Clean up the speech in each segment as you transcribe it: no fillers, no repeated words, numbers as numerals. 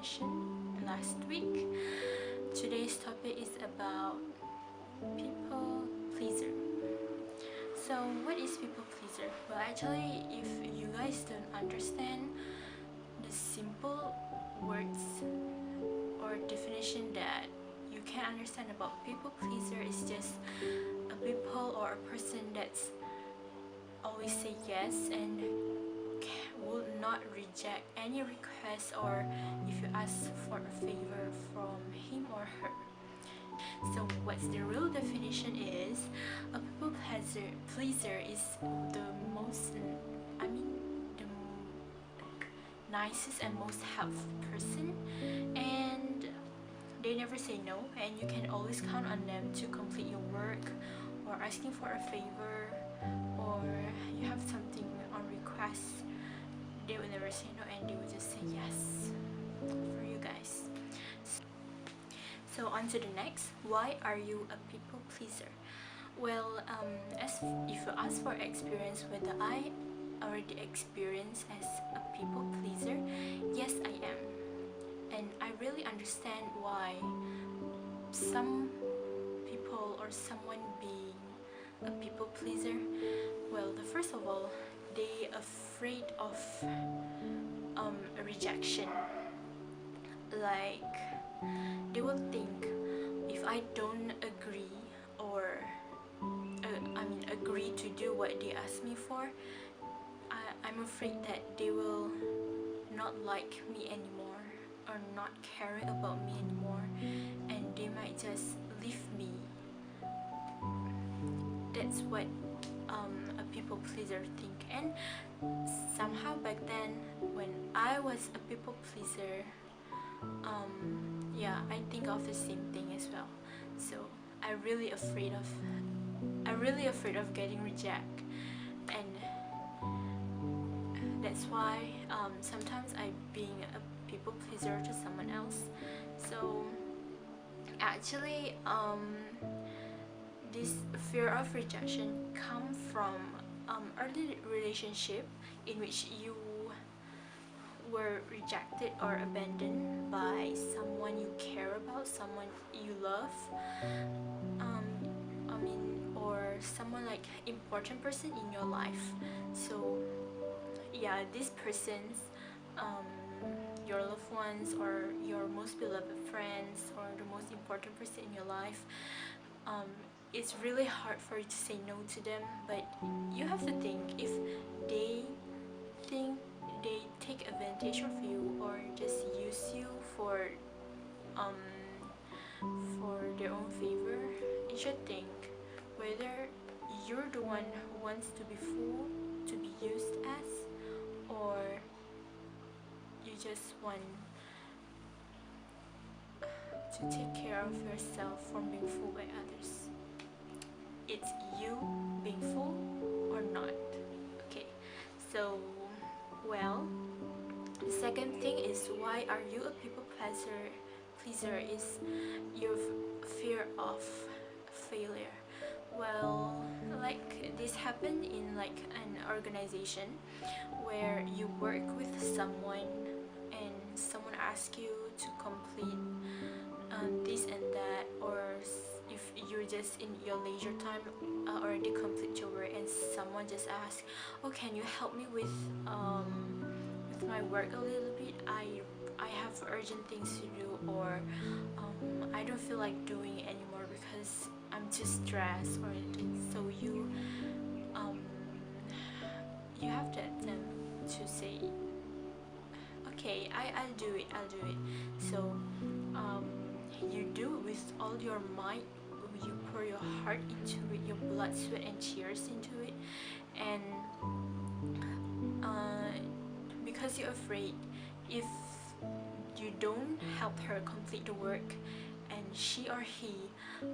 mentioned last week, today's topic is about people pleaser. So what is people pleaser? Well, actually, if you guys don't understand the simple words or definition that you can understand about people pleaser, is just a people or a person that's always say yes and will not reject any request or if you ask for a favor from him or her. So what's the real definition is, a people pleaser is the most, the nicest and most helpful person, and they never say no, and you can always count on them to complete your work or asking for a favor, or you have something on request. They will never say no and they will just say yes for you guys. So on to the next. Why are you a people pleaser? Well, as if you ask for experience, whether I already experienced as a people pleaser, yes I am, and I really understand why some people or someone being a people pleaser. Well, the first of all, they afraid of rejection. Like, they will think, if I don't agree or agree to do what they ask me for, I'm afraid that they will not like me anymore or not caring about me anymore, and they might just leave me. That's what a people pleaser think. And somehow back then when I was a people pleaser, yeah, I think of the same thing as well. So I'm really afraid of getting rejected, and that's why sometimes I being a people pleaser to someone else. So actually, this fear of rejection come from early relationship in which you were rejected or abandoned by someone you care about, someone you love, or someone like important person in your life. So yeah, these persons, your loved ones or your most beloved friends or the most important person in your life, it's really hard for you to say no to them. But you have to think, if they think they take advantage of you or just use you for their own favor, you should think whether you're the one who wants to be fooled, to be used as, or you just want to take care of yourself from being fooled by others. It's you being fooled or not. Okay, so well, the second thing is, why are you a people pleaser is your fear of failure. Well, like this happened in like an organization where you work with someone and someone asks you to complete this and that, or if you're just in your leisure time already complete your work, and someone just asks, oh, can you help me with my work a little bit, I have urgent things to do, or I don't feel like doing it anymore because I'm too stressed or anything. So you have to attempt to say, okay, I'll do it. So you do it with all your might, you pour your heart into it, your blood, sweat and tears into it, and because you're afraid, if you don't help her complete the work, and she or he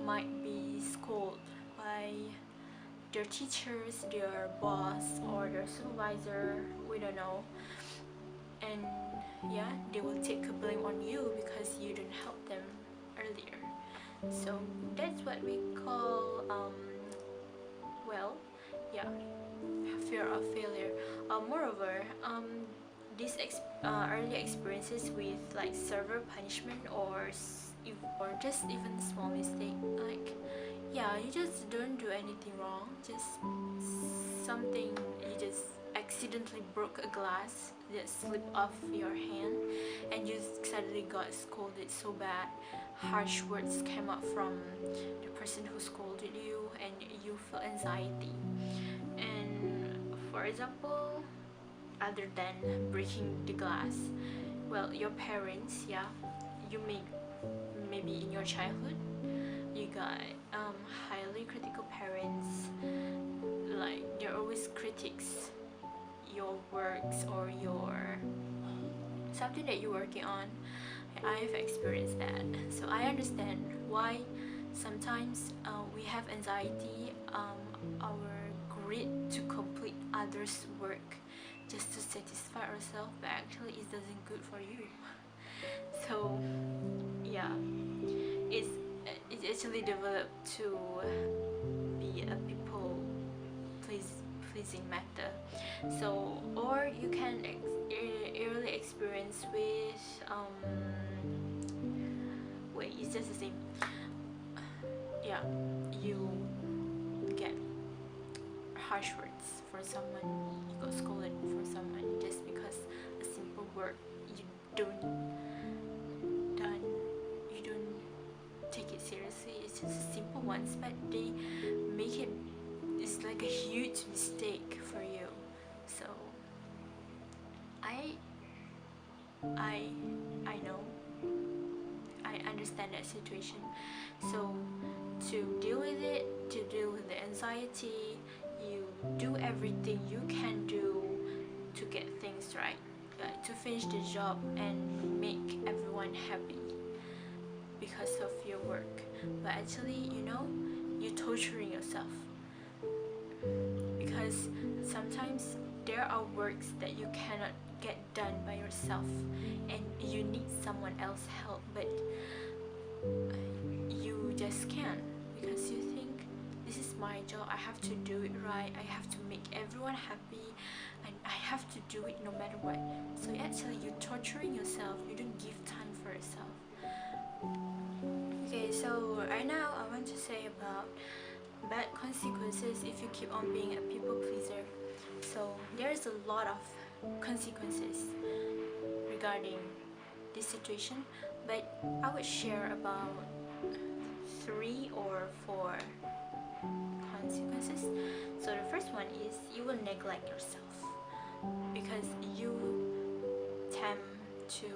might be scolded by their teachers, their boss or their supervisor, we don't know, and yeah, they will take a blame on you because you didn't help them earlier. So that's what we call fear of failure. Moreover, early experiences with like severe punishment or just even small mistake, like yeah, you just don't do anything wrong, just something, you just accidentally broke a glass that slipped off your hand and you suddenly got scolded so bad, harsh words came out from the person who scolded you and you feel anxiety. And for example, other than breaking the glass, well, your parents, yeah, you maybe in your childhood you got highly critical parents, like they're always critics your works or your something that you're working on. I've experienced that, so I understand why sometimes we have anxiety, our greed to complete others' work just to satisfy ourselves, but actually it doesn't good for you. So yeah, it's actually developed to be a people pleasing matter. So, or you can early experience with wait, it's just the same. Yeah, you get harsh words for someone, you got scolded for someone just because a simple word you don't done, you don't take it seriously. It's just simple ones, but they make it, it's like a huge mistake for you. So I I I know, I understand that situation. So to deal with it, to deal with the anxiety, you do everything you can do to get things right, to finish the job and make everyone happy because of your work. But actually, you know, you're torturing yourself, because sometimes there are works that you cannot get done by yourself and you need someone else's help, but you just can't because you think this is my job, I have to do it right, I have to make everyone happy, and I have to do it no matter what. So actually you're torturing yourself, you don't give time for yourself. Okay, so right now I want to say about bad consequences if you keep on being a people pleaser. So there's a lot of consequences regarding this situation, but I would share about 3 or 4 consequences. So the first one is you will neglect yourself because you tend to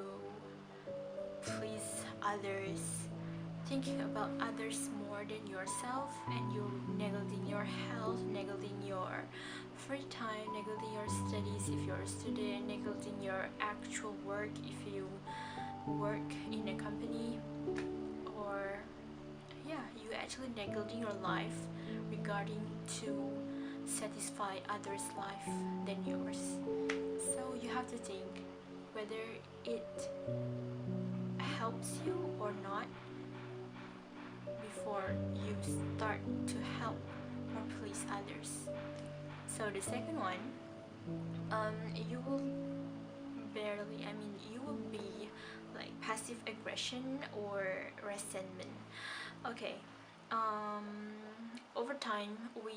please others, thinking about others more than yourself, and you're neglecting your health, neglecting your free time, neglecting your studies if you're a student, neglecting your actual work if you work in a company, or yeah, you actually neglecting your life regarding to satisfy others' life than yours. So you have to think whether it helps you or not before you start to help or please others. So the second one, you will you will be like passive aggression or resentment. Okay, over time we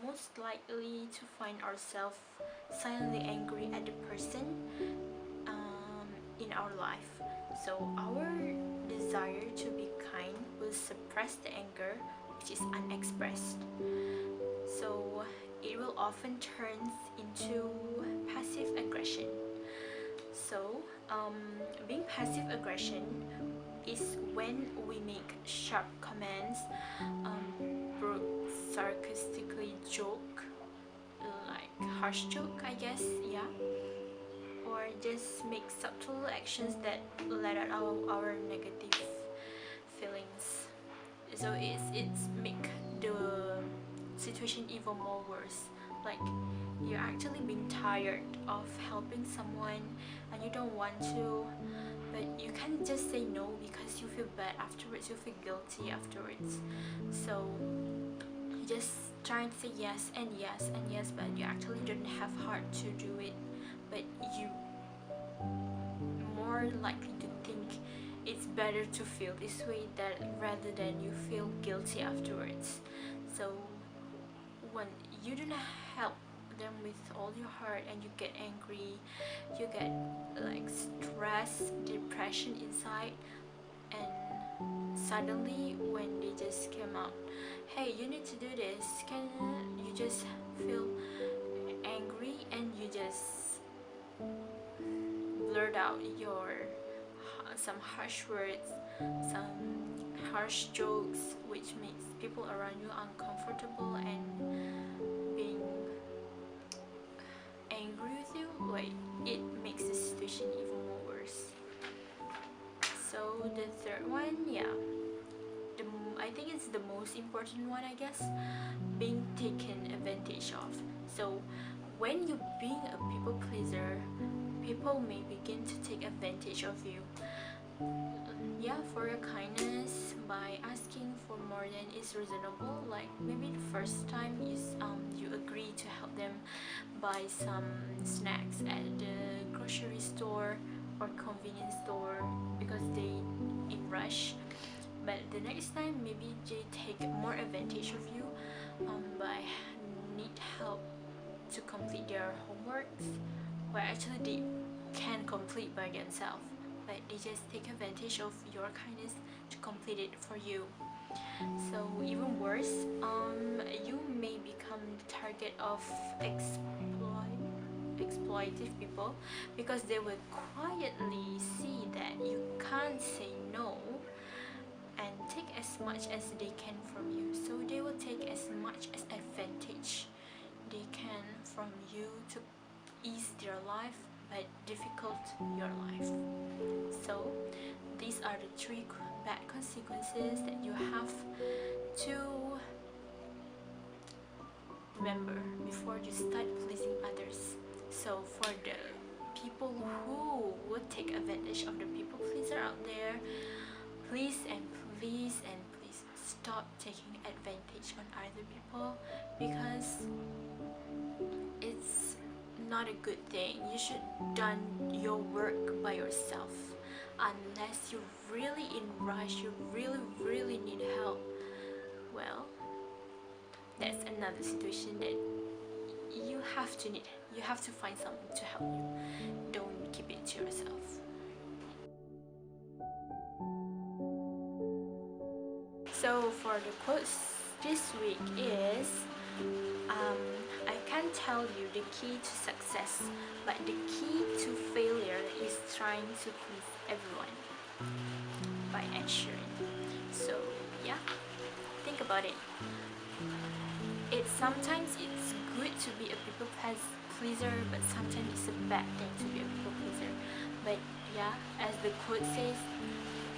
most likely to find ourselves silently angry at the person in our life. So our desire to be kind will suppress the anger which is unexpressed. So it will often turn into passive aggression. So being passive aggression is when we make sharp comments, sarcastically joke, like harsh joke, I guess, yeah, or just make subtle actions that let out our negative feelings. So it's make the situation even more worse. Like you're actually being tired of helping someone and you don't want to, but you can't just say no because you feel bad afterwards, you feel guilty afterwards. So you just trying to say yes and yes and yes, but you actually don't have heart to do it, but you likely to think it's better to feel this way that rather than you feel guilty afterwards. So when you do not help them with all your heart and you get angry, you get like stress, depression inside, and suddenly when they just came out, hey, you need to do this, can you just feel angry and you just blurt out your some harsh words, some harsh jokes, which makes people around you uncomfortable and being angry with you. Like, it makes the situation even more worse. So the third one, yeah, I think it's the most important one, I guess, being taken advantage of. So when you're being a people pleaser, people may begin to take advantage of you, yeah, for your kindness, by asking for more than is reasonable. Like maybe the first time you agree to help them buy some snacks at the grocery store or convenience store because they in rush, but the next time maybe they take more advantage of you by need help to complete their homeworks, where actually they can complete by themselves, but they just take advantage of your kindness to complete it for you. So even worse, you may become the target of exploitive people, because they will quietly see that you can't say no and take as much as they can from you. So they will take as much as advantage they can from you to ease their life but difficult your life. So these are the three bad consequences that you have to remember before you start pleasing others. So for the people who would take advantage of the people pleaser out there, please and please and please stop taking advantage on other people, because it's not a good thing. You should done your work by yourself, unless you're really in rush, you really need help. Well, that's another situation that you have to find someone to help you. Don't keep it to yourself. So for the quotes this week is, I can't tell you the key to success, but the key to failure is trying to please everyone, by Shaun. So yeah, think about it. Sometimes it's good to be a people pleaser, but sometimes it's a bad thing to be a people pleaser. But yeah, as the quote says,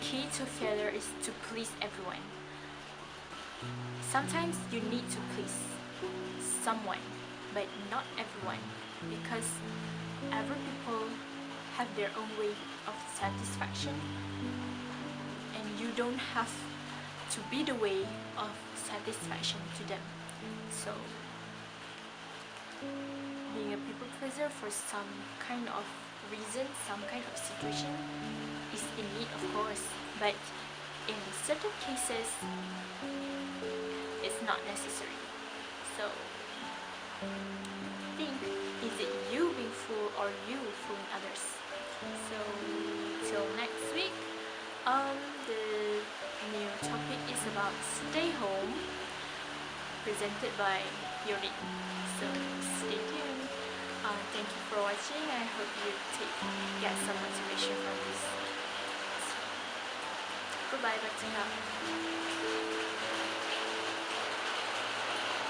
key to failure is to please everyone. Sometimes you need to please someone, but not everyone, because every people have their own way of satisfaction, and you don't have to be the way of satisfaction to them. So being a people pleaser for some kind of reason, some kind of situation is in need, of course, but in certain cases it's not necessary. So think, is it you being fooled or you fooling others? So till next week, the new topic is about stay home, presented by Mie2Rin. So stay tuned. Thank you for watching. I hope you get some motivation from this. So, goodbye, back to now.